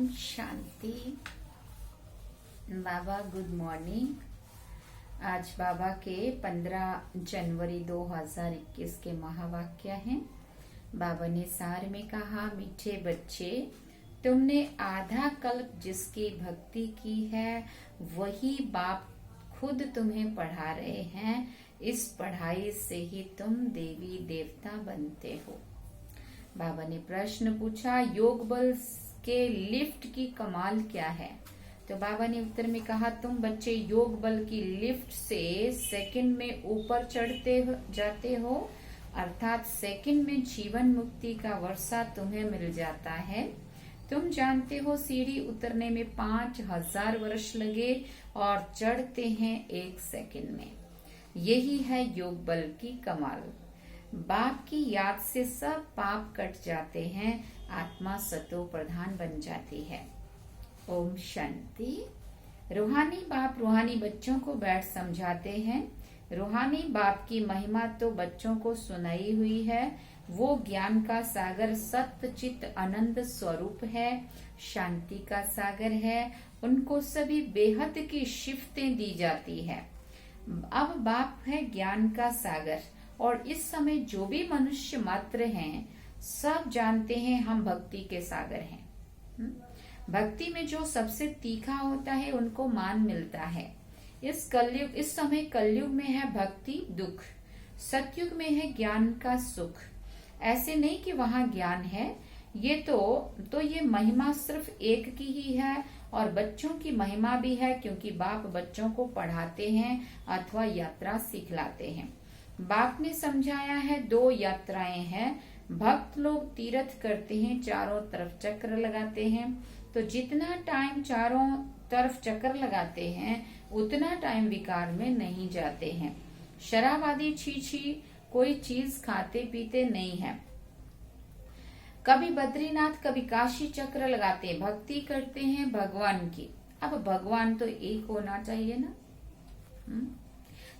ओम शांति। बाबा good morning. आज बाबा के 15 जनवरी 2021 के महावाक्य हैं। बाबा ने सार में कहा, मीठे बच्चे, तुमने आधा कल्प जिसकी भक्ति की है वही बाप खुद तुम्हें पढ़ा रहे हैं। इस पढ़ाई से ही तुम देवी देवता बनते हो। बाबा ने प्रश्न पूछा, योग बल के लिफ्ट की कमाल क्या है? तो बाबा ने उत्तर में कहा, तुम बच्चे योग बल की लिफ्ट से सेकंड में ऊपर जाते हो, अर्थात सेकंड में जीवन मुक्ति का वर्षा तुम्हें मिल जाता है। तुम जानते हो सीढ़ी उतरने में 5000 वर्ष लगे और चढ़ते हैं 1 सेकंड में। यही है योग बल की कमाल। बाप की याद से सब पाप कट जाते हैं, आत्मा सतो प्रधान बन जाती है। ओम शांति। रूहानी बाप रूहानी बच्चों को बैठ समझाते हैं। रूहानी बाप की महिमा तो बच्चों को सुनाई हुई है। वो ज्ञान का सागर सत्य चित्त आनंद स्वरूप है, शांति का सागर है। उनको सभी बेहद की शिफ्टें दी जाती है। अब बाप है ज्ञान का सागर, और इस समय जो भी मनुष्य मात्र हैं सब जानते हैं हम भक्ति के सागर हैं। भक्ति में जो सबसे तीखा होता है उनको मान मिलता है। इस समय कलयुग में है भक्ति दुख, सतयुग में है ज्ञान का सुख। ऐसे नहीं कि वहाँ ज्ञान है, ये तो ये महिमा सिर्फ एक की ही है, और बच्चों की महिमा भी है, क्योंकि बाप बच्चों को पढ़ाते हैं अथवा यात्रा सिखलाते हैं। बाप ने समझाया है 2 यात्राएं हैं। भक्त लोग तीर्थ करते हैं, चारों तरफ चक्र लगाते हैं। तो जितना टाइम चारों तरफ चक्कर लगाते हैं उतना टाइम विकार में नहीं जाते हैं। शराब आदि छी कोई चीज खाते पीते नहीं है। कभी बद्रीनाथ कभी काशी चक्र लगाते हैं, भक्ति करते हैं भगवान की। अब भगवान तो एक होना चाहिए ना।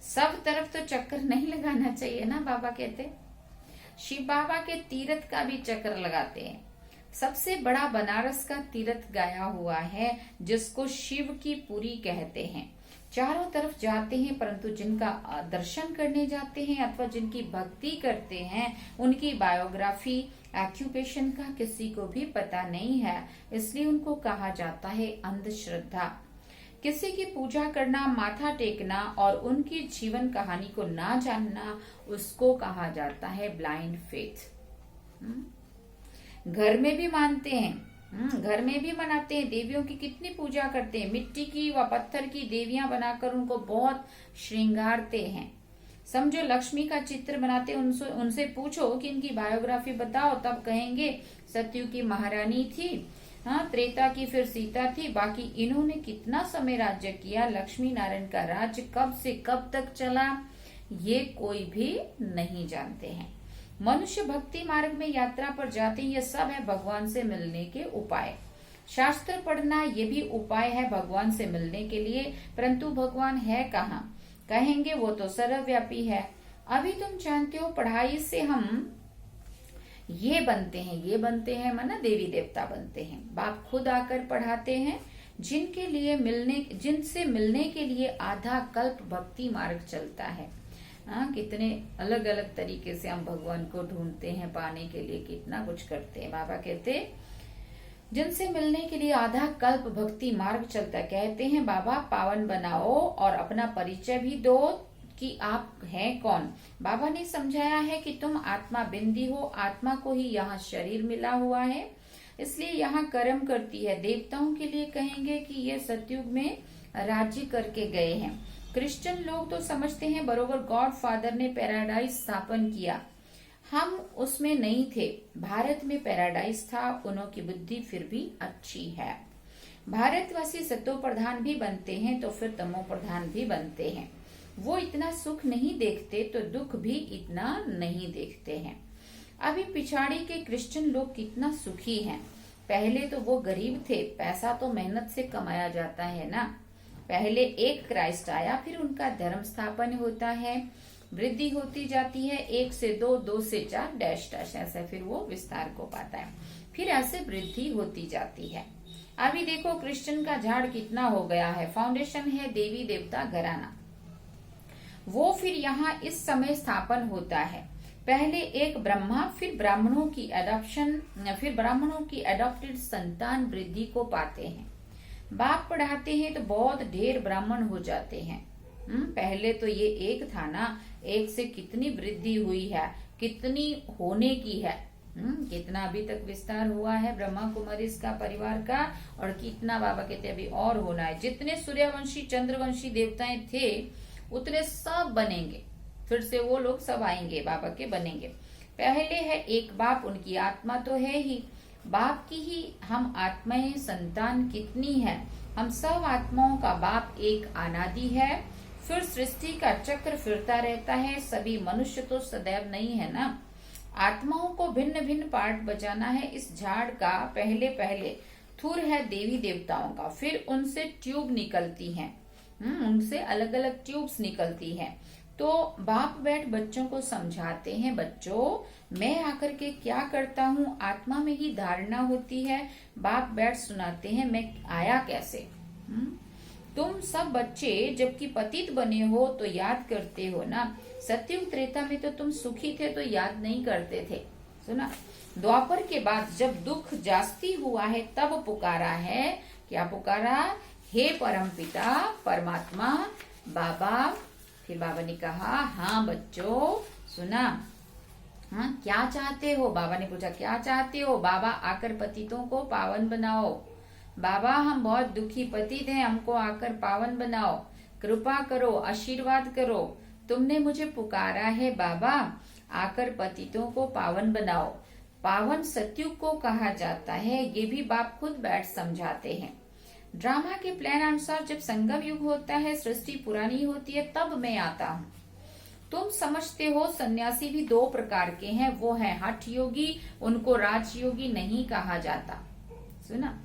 सब तरफ तो चक्कर नहीं लगाना चाहिए ना। बाबा कहते शिव बाबा के तीर्थ का भी चक्कर लगाते हैं। सबसे बड़ा बनारस का तीर्थ गाया हुआ है, जिसको शिव की पुरी कहते हैं। चारों तरफ जाते हैं, परंतु जिनका दर्शन करने जाते हैं अथवा जिनकी भक्ति करते हैं उनकी बायोग्राफी ऑक्यूपेशन का किसी को भी पता नहीं है। इसलिए उनको कहा जाता है अंधश्रद्धा। किसी की पूजा करना, माथा टेकना और उनकी जीवन कहानी को ना जानना, उसको कहा जाता है ब्लाइंड फेथ। घर में भी मानते हैं, घर में भी मनाते हैं, देवियों की कितनी पूजा करते हैं। मिट्टी की व पत्थर की देवियां बनाकर उनको बहुत श्रृंगारते हैं। समझो लक्ष्मी का चित्र बनाते, उनसे पूछो कि इनकी बायोग्राफी बताओ, तब कहेंगे सतयुग की महारानी थी, त्रेता की फिर सीता थी, बाकी इन्होंने कितना समय राज्य किया, लक्ष्मी नारायण का राज्य कब से कब तक चला, ये कोई भी नहीं जानते हैं। मनुष्य भक्ति मार्ग में यात्रा पर जाते हैं, ये सब है भगवान से मिलने के उपाय। शास्त्र पढ़ना ये भी उपाय है भगवान से मिलने के लिए, परंतु भगवान है कहाँ? कहेंगे वो तो सर्वव्यापी है। अभी तुम जानते हो पढ़ाई से हम ये बनते हैं माना देवी देवता बनते हैं। बाप खुद आकर पढ़ाते हैं। जिनसे मिलने के लिए आधा कल्प भक्ति मार्ग चलता है। कितने अलग अलग तरीके से हम भगवान को ढूंढते हैं, पाने के लिए कितना कुछ करते हैं। बाबा कहते जिनसे मिलने के लिए आधा कल्प भक्ति मार्ग चलता। कहते हैं बाबा पावन बनाओ और अपना परिचय भी दो कि आप हैं कौन। बाबा ने समझाया है कि तुम आत्मा बिंदी हो, आत्मा को ही यहाँ शरीर मिला हुआ है, इसलिए यहाँ कर्म करती है। देवताओं के लिए कहेंगे कि ये सतयुग में राज्य करके गए हैं। क्रिश्चियन लोग तो समझते हैं बरोबर गॉड फादर ने पैराडाइज स्थापन किया, हम उसमें नहीं थे। भारत में पैराडाइज था, उन्हों की बुद्धि फिर भी अच्छी है। भारतवासी सतो प्रधान भी बनते हैं तो फिर तमो प्रधान भी बनते हैं। वो इतना सुख नहीं देखते तो दुख भी इतना नहीं देखते हैं। अभी पिछाड़ी के क्रिश्चियन लोग कितना सुखी हैं। पहले तो वो गरीब थे, पैसा तो मेहनत से कमाया जाता है ना। पहले एक क्राइस्ट आया, फिर उनका धर्म स्थापन होता है, वृद्धि होती जाती है, 1 से 2, 2 से 4 डैश डैश, ऐसा फिर वो विस्तार को पाता है। फिर ऐसे वृद्धि होती जाती है। अभी देखो कृष्ण का झाड़ कितना हो गया है, फाउंडेशन है देवी देवता घराना। वो फिर यहाँ इस समय स्थापन होता है। पहले एक ब्रह्मा, फिर ब्राह्मणों की एडॉप्शन, फिर ब्राह्मणों की एडॉप्टेड संतान वृद्धि को पाते हैं। बाप पढ़ाते हैं तो बहुत ढेर ब्राह्मण हो जाते हैं। पहले तो ये एक था ना, एक से कितनी वृद्धि हुई है, कितनी होने की है। कितना अभी तक विस्तार हुआ है ब्रह्मा कुमारी का परिवार का, और कितना बाबा कहते अभी और होना है। जितने सूर्यवंशी चंद्रवंशी देवताएं थे उतने सब बनेंगे, फिर से वो लोग सब आएंगे बाबा के बनेंगे। पहले है एक बाप, उनकी आत्मा तो है ही, बाप की ही हम आत्माएं संतान कितनी है। हम सब आत्माओं का बाप एक अनादि है। फिर सृष्टि का चक्र फिरता रहता है। सभी मनुष्य तो सदैव नहीं है ना। आत्माओं को भिन्न भिन्न पार्ट बजाना है इस झाड़ का। पहले पहले थुर है देवी देवताओं का, फिर उनसे ट्यूब निकलती हैं, उनसे अलग अलग ट्यूब्स निकलती हैं। तो बाप बैठ बच्चों को समझाते हैं, बच्चों मैं आकर के क्या करता हूँ, आत्मा में ही धारणा होती है। बाप बैठ सुनाते हैं मैं आया कैसे। तुम सब बच्चे जबकि पतित बने हो तो याद करते हो ना। सतयुग त्रेता में तो तुम सुखी थे तो याद नहीं करते थे, सुना। द्वापर के बाद जब दुख जास्ती हुआ है तब पुकारा है। क्या पुकारा? हे परमपिता परमात्मा बाबा। फिर बाबा ने कहा हाँ बच्चों सुना, हाँ क्या चाहते हो? बाबा ने पूछा क्या चाहते हो? बाबा आकर पतितों को पावन बनाओ। बाबा हम बहुत दुखी पतित हैं, हमको आकर पावन बनाओ, कृपा करो, आशीर्वाद करो। तुमने मुझे पुकारा है बाबा, आकर पतितों को पावन बनाओ। पावन सतयुग को कहा जाता है, ये भी बाप खुद बैठ समझाते हैं। ड्रामा के प्लान अनुसार जब संगम युग होता है, सृष्टि पुरानी होती है, तब मैं आता हूँ। तुम समझते हो सन्यासी भी दो प्रकार के हैं, वो है हठ योगी, उनको राजयोगी नहीं कहा जाता, सुना।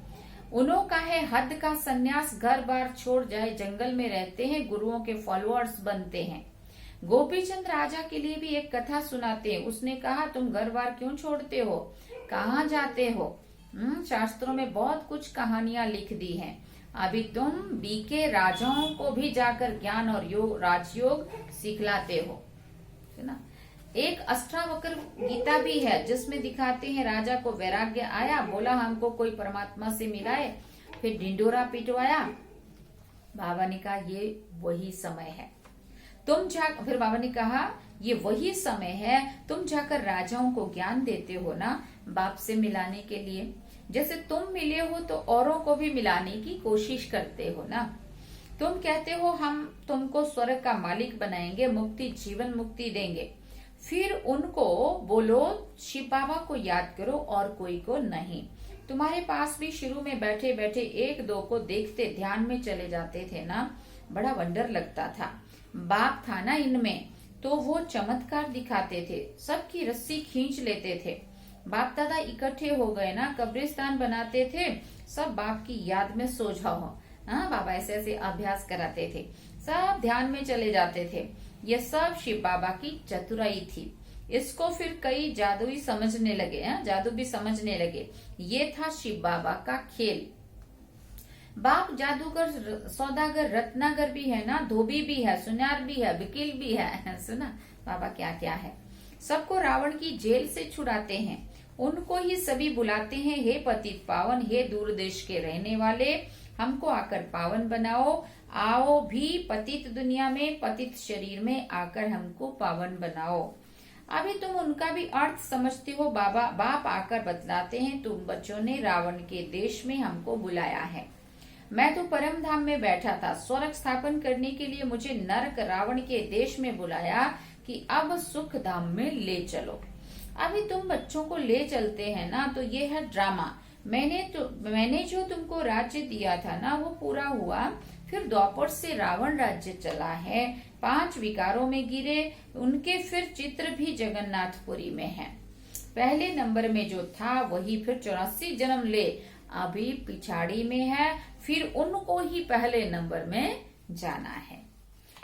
उन्हों का है हद का सन्यास, घर बार छोड़ जाए जंगल में रहते हैं, गुरुओं के फॉलोअर्स बनते हैं। गोपीचंद राजा के लिए भी एक कथा सुनाते हैं। उसने कहा तुम घर बार क्यों छोड़ते हो, कहाँ जाते हो? शास्त्रों में बहुत कुछ कहानियां लिख दी हैं। अभी तुम बीके राजाओं को भी जाकर ज्ञान और योग राजयोग सिखलाते हो, है ना। एक अष्टावक्र गीता भी है जिसमें दिखाते हैं राजा को वैराग्य आया, बोला हमको कोई परमात्मा से मिलाए, फिर ढिंडोरा पिटवाया। बाबा ने कहा ये वही समय है, फिर बाबा ने कहा ये वही समय है, तुम जाकर राजाओं को ज्ञान देते हो ना बाप से मिलाने के लिए। जैसे तुम मिले हो तो औरों को भी मिलाने की कोशिश करते हो ना। तुम कहते हो हम तुमको स्वर्ग का मालिक बनाएंगे, मुक्ति जीवन मुक्ति देंगे, फिर उनको बोलो शिव बाबा को याद करो और कोई को नहीं। तुम्हारे पास भी शुरू में बैठे बैठे एक दो को देखते ध्यान में चले जाते थे ना, बड़ा वंडर लगता था। बाप था ना इनमें, तो वो चमत्कार दिखाते थे, सबकी रस्सी खींच लेते थे। बाप दादा इकट्ठे हो गए ना, कब्रिस्तान बनाते थे, सब बाप की याद में सो जाओ। हाँ बाबा ऐसे ऐसे अभ्यास कराते थे, सब ध्यान में चले जाते थे। ये सब शिव बाबा की चतुराई थी। इसको फिर कई जादुई समझने लगे, जादू भी समझने लगे। ये था शिव बाबा का खेल। बाप जादूगर, सौदागर, रत्नागर भी है ना, धोबी भी है, सुनार भी है, वकील भी है, सुना बाबा क्या क्या है। सबको रावण की जेल से छुड़ाते हैं, उनको ही सभी बुलाते हैं, हे पतित पावन, हे दूर देश के रहने वाले, हमको आकर पावन बनाओ। आओ भी पतित दुनिया में, पतित शरीर में आकर हमको पावन बनाओ। अभी तुम उनका भी अर्थ समझते हो। बाप आकर बतलाते हैं, तुम बच्चों ने रावण के देश में हमको बुलाया है। मैं तो परम धाम में बैठा था, स्वर्ग स्थापन करने के लिए मुझे नरक रावण के देश में बुलाया कि अब सुख धाम में ले चलो। अभी तुम बच्चों को ले चलते हैं ना, तो ये है ड्रामा। मैंने जो तुमको राज्य दिया था ना वो पूरा हुआ। फिर द्वापर से रावण राज्य चला है, 5 विकारों में गिरे, उनके फिर चित्र भी जगन्नाथपुरी में है। पहले नंबर में जो था वही फिर 84 जन्म ले अभी पिछाड़ी में है, फिर उनको ही पहले नंबर में जाना है।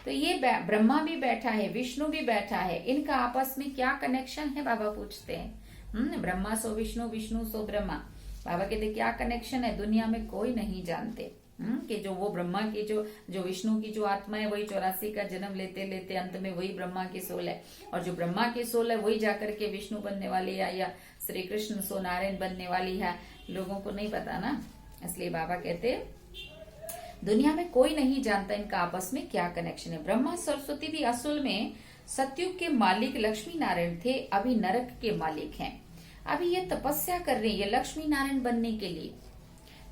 तो ये ब्रह्मा भी बैठा है, विष्णु भी बैठा है, इनका आपस में क्या कनेक्शन है बाबा पूछते हैं। ब्रह्मा सो विष्णु, विष्णु सो ब्रह्मा। बाबा कहते क्या कनेक्शन है, दुनिया में कोई नहीं जानते कि जो वो ब्रह्मा की जो विष्णु की जो आत्मा है वही 84 का जन्म लेते लेते अंत में वही ब्रह्मा की सोल है, और जो ब्रह्मा की सोल है वही जाकर के विष्णु बनने वाली है या श्री कृष्ण सो नारायण बनने वाली है। लोगों को नहीं पता ना, इसलिए बाबा कहते दुनिया में कोई नहीं जानता इनका आपस में क्या कनेक्शन है। ब्रह्मा सरस्वती भी असल में सतयुग के मालिक लक्ष्मी नारायण थे, अभी नरक के मालिक हैं। अभी ये तपस्या कर रही है लक्ष्मी नारायण बनने के लिए।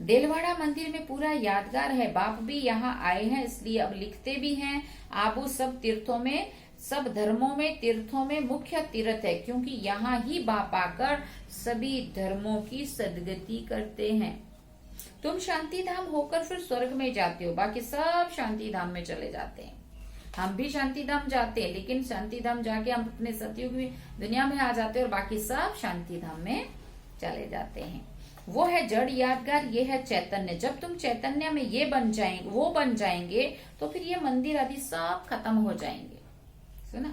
देलवाड़ा मंदिर में पूरा यादगार है, बाप भी यहाँ आए हैं इसलिए अब लिखते भी हैं। आबू सब तीर्थों में, सब धर्मों में, तीर्थों में मुख्य तीर्थ है, क्योंकि यहाँ ही बाप आकर सभी धर्मों की सदगति करते हैं। तुम शांति धाम होकर फिर स्वर्ग में जाते हो, बाकी सब शांति धाम में चले जाते हैं। हम भी शांति धाम जाते हैं, लेकिन शांति धाम जाके हम अपने सतयुग दुनिया में आ जाते हैं और बाकी सब शांति धाम में चले जाते हैं। वो है जड़ यादगार, ये है चैतन्य। जब तुम चैतन्य में ये बन जाएंगे, वो बन जाएंगे, तो फिर ये मंदिर आदि सब खत्म हो जाएंगे। सुना,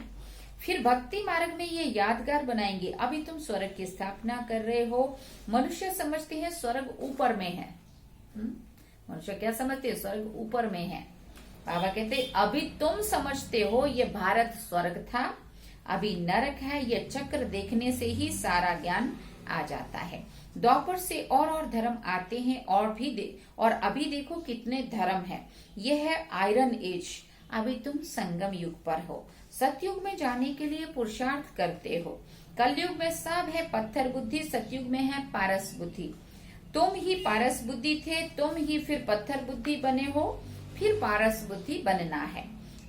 फिर भक्ति मार्ग में ये यादगार बनाएंगे। अभी तुम स्वर्ग की स्थापना कर रहे हो। मनुष्य समझते हैं स्वर्ग ऊपर में है। मनुष्य क्या समझते हैं, स्वर्ग ऊपर में है। बाबा कहते अभी तुम समझते हो ये भारत स्वर्ग था, अभी नरक है। ये चक्र देखने से ही सारा ज्ञान आ जाता है। द्वापर से और धर्म आते हैं, और अभी देखो कितने धर्म हैं। ये है आयरन एज, अभी तुम संगम युग पर हो। सतयुग में जाने के लिए पुरुषार्थ करते हो। कलयुग में सब है पत्थर बुद्धि, सतयुग में है पारस बुद्धि। तुम ही पारस बुद्धि थे, तुम ही फिर पत्थर बुद्धि बने हो, फिर पारस बुद्धि बनना है।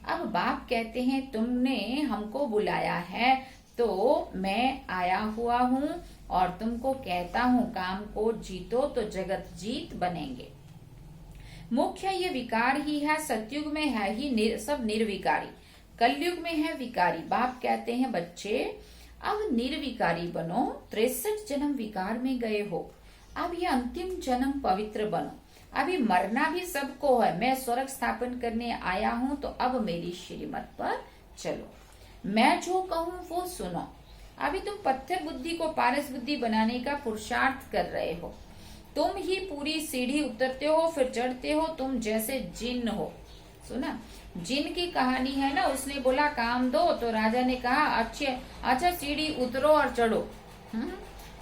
अब बाप कहते हैं तुमने हमको बुलाया है तो मैं आया हुआ हूँ और तुमको कहता हूँ काम को जीतो तो जगत जीत बनेंगे। मुख्य ये विकार ही है, सतयुग में है ही सब निर्विकारी, कलयुग में है विकारी। बाप कहते हैं बच्चे अब निर्विकारी बनो, 63 जन्म विकार में गए हो, अब ये अंतिम जन्म पवित्र बनो। अभी मरना भी सबको है, मैं स्वर्ग स्थापन करने आया हूँ तो अब मेरी श्रीमत पर चलो, मैं जो कहूँ वो सुनो। अभी तुम पत्थर बुद्धि को पारस बुद्धि बनाने का पुरुषार्थ कर रहे हो। तुम ही पूरी सीढ़ी उतरते हो फिर चढ़ते हो, तुम जैसे जिन हो। सुना, जिन की कहानी है ना, उसने बोला काम दो तो राजा ने कहा अच्छा सीढ़ी उतरो और चढ़ो,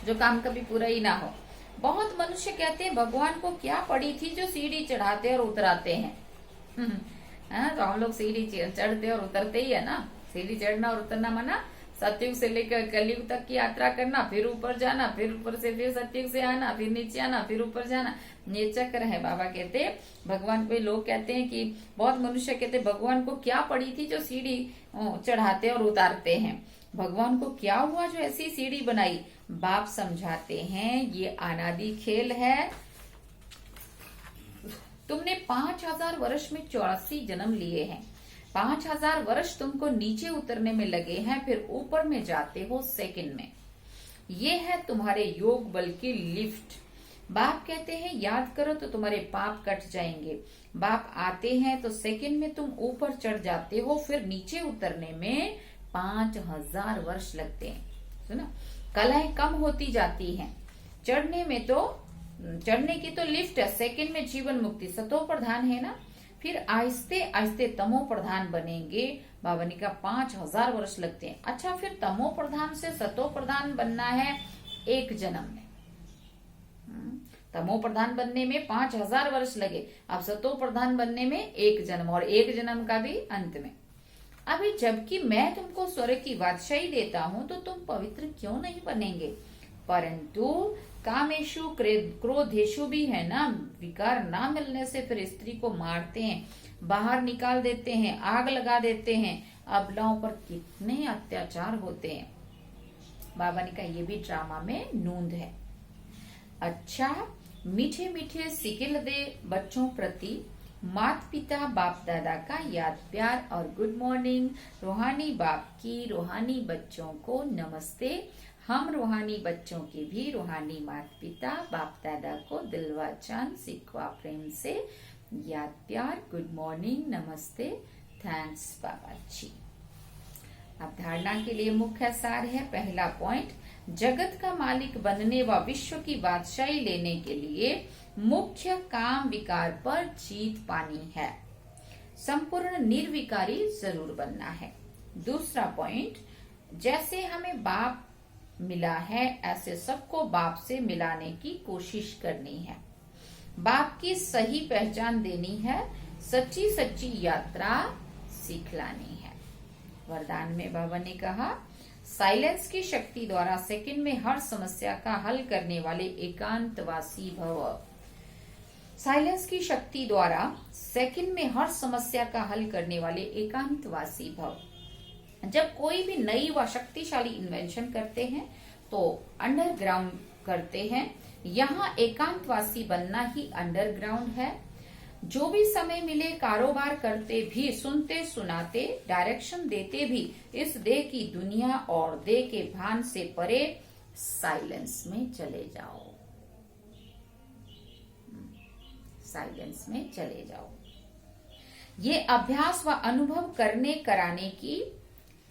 जो काम कभी पूरा ही ना हो। बहुत मनुष्य कहते हैं भगवान को क्या पड़ी थी जो सीढ़ी चढ़ाते और उतराते हैं। तो हम लोग सीढ़ी चढ़ते और उतरते ही है ना। सीढ़ी चढ़ना और उतरना माना सतयुग से लेकर कलयुग तक की यात्रा करना, फिर ऊपर जाना, फिर ऊपर से फिर सतयुग से आना, फिर नीचे आना, फिर ऊपर जाना, ये चक्र है। बाबा कहते भगवान पे लोग कहते हैं कि बहुत मनुष्य कहते भगवान को क्या पड़ी थी जो सीढ़ी चढ़ाते और उतारते हैं। भगवान को क्या हुआ जो ऐसी सीढ़ी बनाई। बाप समझाते हैं ये अनादि खेल है। तुमने 5000 वर्ष में 84 जन्म लिए हैं। 5000 वर्ष तुमको नीचे उतरने में लगे हैं, फिर ऊपर में जाते हो सेकंड में। ये है तुम्हारे योग बल की लिफ्ट। बाप कहते हैं याद करो तो तुम्हारे पाप कट जाएंगे। बाप आते हैं तो सेकंड में तुम ऊपर चढ़ जाते हो, फिर नीचे उतरने में 5000 वर्ष लगते हैं। सुना, कलाएं कम होती जाती हैं। चढ़ने की तो लिफ्ट है, सेकंड में जीवन मुक्ति सतो प्रधान है ना, फिर आहिस्ते आहिस्ते तमो प्रधान बनेंगे। बाबा ने कहा 5000 वर्ष लगते हैं। अच्छा, फिर तमो प्रधान से सतो प्रधान बनना है एक जन्म में। तमो प्रधान बनने में 5000 वर्ष लगे, अब सतो प्रधान बनने में एक जन्म, और एक जन्म का भी अंत में। अभी जबकि मैं तुमको स्वर्ग की बादशाही देता हूं तो तुम पवित्र क्यों नहीं बनेंगे। परंतु कामेशु क्रोधेशु भी है ना, विकार ना मिलने से फिर स्त्री को मारते हैं, बाहर निकाल देते हैं, आग लगा देते हैं। अबलाओं पर कितने अत्याचार होते हैं। बाबा ने कहा ये भी ड्रामा में नूंद है। अच्छा, मीठे मीठे सिकिल दे बच्चों प्रति माता पिता बाप दादा का याद प्यार और गुड मॉर्निंग। रूहानी बाप की रूहानी बच्चों को नमस्ते। हम रूहानी बच्चों की भी रूहानी माता पिता बाप दादा को दिलवा चांद सिखवा प्रेम से याद प्यार गुड मॉर्निंग नमस्ते थैंक्स बाबा जी। अब धारणा के लिए मुख्य सार है। पहला पॉइंट, जगत का मालिक बनने व विश्व की बादशाही लेने के लिए मुख्य काम विकार पर जीत पानी है। संपूर्ण निर्विकारी जरूर बनना है। दूसरा पॉइंट, जैसे हमें बाप मिला है ऐसे सबको बाप से मिलाने की कोशिश करनी है। बाप की सही पहचान देनी है। सच्ची सच्ची यात्रा सिखलानी है। वरदान में बाबा ने कहा, साइलेंस की शक्ति द्वारा सेकंड में हर समस्या का हल करने वाले एकांतवासी भव। साइलेंस की शक्ति द्वारा सेकंड में हर समस्या का हल करने वाले एकांतवासी भव। जब कोई भी नई व शक्तिशाली इन्वेंशन करते हैं तो अंडरग्राउंड करते हैं। यहाँ एकांतवासी बनना ही अंडरग्राउंड है। जो भी समय मिले कारोबार करते भी, सुनते सुनाते, डायरेक्शन देते भी इस देह की दुनिया और देह के भान से परे साइलेंस में चले जाओ। साइलेंस में चले जाओ। ये अभ्यास व अनुभव करने कराने की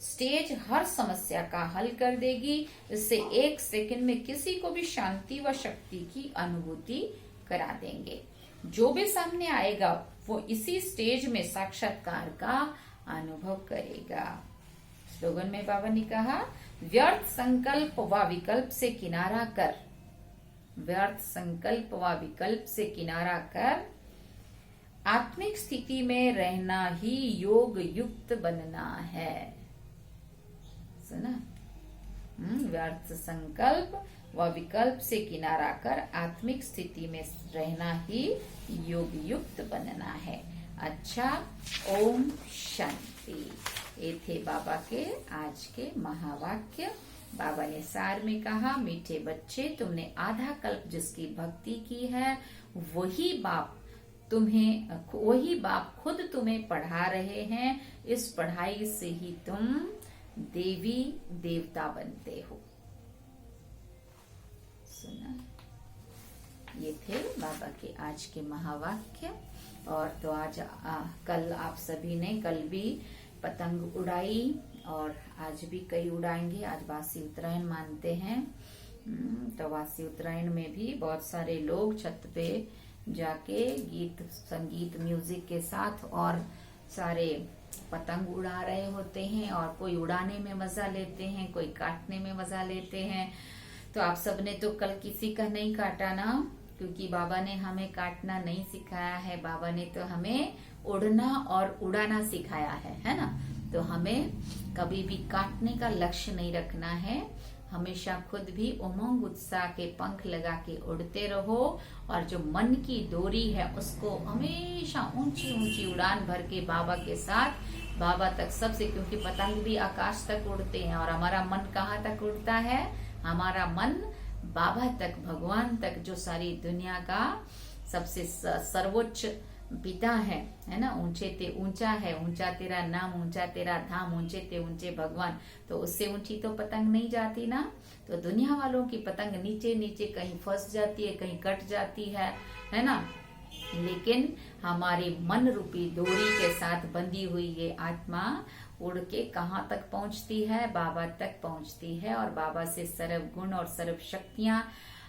स्टेज हर समस्या का हल कर देगी। इससे एक सेकंड में किसी को भी शांति व शक्ति की अनुभूति करा देंगे। जो भी सामने आएगा वो इसी स्टेज में साक्षात्कार का अनुभव करेगा। स्लोगन में बाबा ने कहा, व्यर्थ संकल्प व विकल्प से किनारा कर, व्यर्थ संकल्प व विकल्प से किनारा कर, आत्मिक स्थिति में रहना ही योग युक्त बनना है। सुना? व्यर्थ संकल्प व विकल्प से किनारा कर आत्मिक स्थिति में रहना ही योग युक्त बनना है। अच्छा, ओम शांति। ये थे बाबा के आज के महावाक्य। बाबा ने सार में कहा, मीठे बच्चे, तुमने आधा कल्प जिसकी भक्ति की है वही बाप खुद तुम्हें पढ़ा रहे हैं। इस पढ़ाई से ही तुम देवी देवता बनते हो। सुना? ये थे बाबा के आज के महावाक्य। और तो आज कल आप सभी ने कल भी पतंग उड़ाई और आज भी कई उड़ाएंगे। आज वासी उत्तरायण मानते हैं। तो वासी उत्तरायण में भी बहुत सारे लोग छत पे जाके गीत संगीत म्यूजिक के साथ और सारे पतंग उड़ा रहे होते हैं। और कोई उड़ाने में मजा लेते हैं, कोई काटने में मजा लेते हैं। तो आप सबने तो कल किसी का नहीं काटा ना, क्योंकि बाबा ने हमें काटना नहीं सिखाया है। बाबा ने तो हमें उड़ना और उड़ाना सिखाया है ना। तो हमें कभी भी काटने का लक्ष्य नहीं रखना है। हमेशा खुद भी उमंग उत्साह के पंख लगा के उड़ते रहो। और जो मन की डोरी है उसको हमेशा ऊंची ऊंची उड़ान भर के बाबा के साथ बाबा तक सबसे, क्योंकि पतंग भी आकाश तक उड़ते हैं। और हमारा मन कहाँ तक उड़ता है? हमारा मन बाबा तक, भगवान तक, जो सारी दुनिया का सबसे सर्वोच्च पिता है ना। ऊंचे ते ऊंचा है, ऊंचा तेरा नाम, ऊंचा तेरा धाम, ऊंचे ते ऊंचे भगवान। तो उससे ऊंची तो पतंग नहीं जाती ना। तो दुनिया वालों की पतंग नीचे नीचे कहीं फंस जाती है, कहीं कट जाती है ना। लेकिन हमारी मन रूपी डोरी के साथ बंधी हुई ये आत्मा उड़ के कहाँ तक पहुंचती है? बाबा तक पहुंचती है। और बाबा से सर्व गुण और सर्व शक्तियां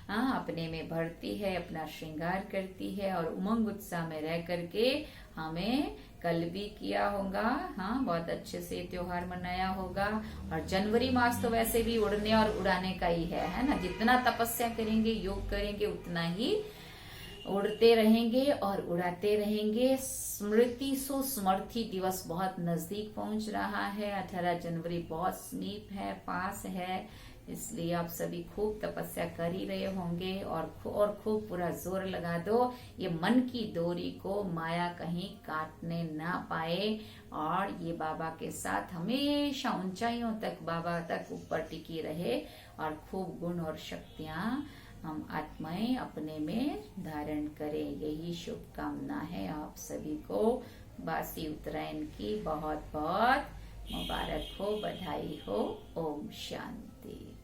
अपने में भरती है, अपना श्रृंगार करती है। और उमंग उत्साह में रह करके हमें कल भी किया होगा, बहुत अच्छे से त्योहार मनाया होगा। और जनवरी मास तो वैसे भी उड़ने और उड़ाने का ही है ना। जितना तपस्या करेंगे, योग करेंगे, उतना ही उड़ते रहेंगे और उड़ाते रहेंगे। स्मृति सुस्मृति दिवस बहुत नजदीक पहुंच रहा है। 18 जनवरी बहुत समीप है, पास है। इसलिए आप सभी खूब तपस्या कर ही रहे होंगे और खूब पूरा जोर लगा दो। ये मन की डोरी को माया कहीं काटने ना पाए और ये बाबा के साथ हमेशा ऊंचाइयों तक, बाबा तक ऊपर टिकी रहे। और खूब गुण और शक्तियां हम आत्माएं अपने में धारण करें। यही शुभकामना है आप सभी को। वासी उत्तरायण की बहुत बहुत मुबारक हो, बधाई हो। ओम शांति।